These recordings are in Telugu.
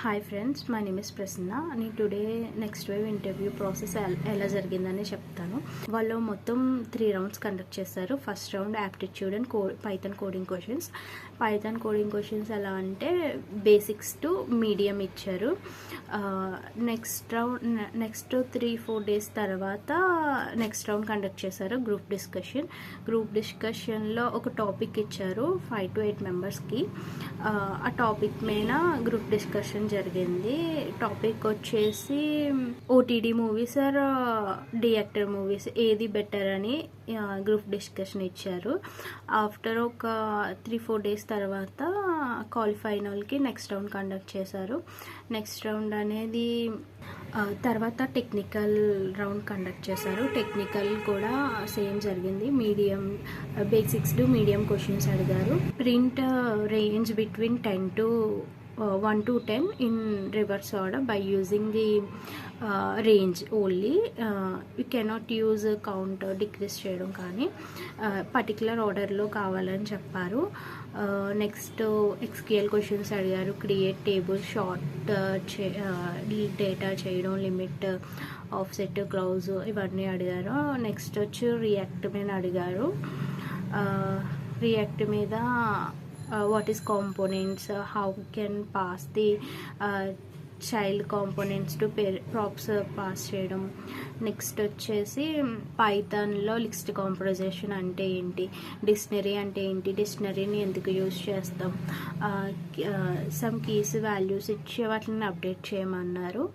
Hi friends, my name is Prasanna. నేను today next wave interview process ఎలా జరిగిందని చెప్తాను. వాళ్ళు మొత్తం 3 రౌండ్స్ కండక్ట్ చేస్తారు. First round aptitude and Python coding questions. Python coding questions ఎలా అంటే బేసిక్స్ టు మీడియం ఇచ్చారు. నెక్స్ట్ 3-4 డేస్ తర్వాత నెక్స్ట్ రౌండ్ కండక్ట్ చేశారు. గ్రూప్ డిస్కషన్లో ఒక టాపిక్ ఇచ్చారు 5 to 8 మెంబర్స్కి. ఆ టాపిక్ మీద గ్రూప్ డిస్కషన్ జరిగింది. టాపిక్ వచ్చేసి OTT movies or theatre movies ఏది బెటర్ అని గ్రూప్ డిస్కషన్ ఇచ్చారు. ఆఫ్టర్ ఒక 3-4 డేస్ తర్వాత క్వాలిఫైనల్కి నెక్స్ట్ రౌండ్ కండక్ట్ చేశారు. నెక్స్ట్ రౌండ్ అనేది తర్వాత టెక్నికల్ రౌండ్ కండక్ట్ చేశారు. టెక్నికల్ కూడా సేమ్ జరిగింది. Medium basics to medium questions అడిగారు. Print range between 1 to 10 in reverse order by using the range only. You cannot use count decrease చేయడం కానీ పర్టికులర్ ఆర్డర్లో కావాలని చెప్పారు. నెక్స్ట్ ఎక్స్క్యూఎల్ క్వశ్చన్స్ అడిగారు. క్రియేట్ టేబుల్, షార్ట్ డేటా చేయడం, లిమిట్, ఆఫ్సెట్, క్లౌజ్ ఇవన్నీ అడిగారు. నెక్స్ట్ వచ్చి రియాక్ట్ మీద అడిగారు. రియాక్ట్ మీద what is components, how can pass the child components to props pass చేయడం. నెక్స్ట్ వచ్చేసి పైథాన్లో లిస్ట్ కాంపోజిషన్ అంటే ఏంటి, డిక్షనరీ అంటే ఏంటి, డిక్షనరీని ఎందుకు యూజ్ చేస్తాం, సమ్ కీస్ వాల్యూస్ ఇచ్చి వాటిని అప్డేట్ చేయమన్నారు.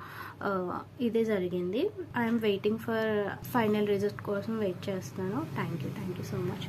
ఇదే జరిగింది. I'm waiting for final result కోసం వెయిట్ చేస్తున్నాను. Thank you so much.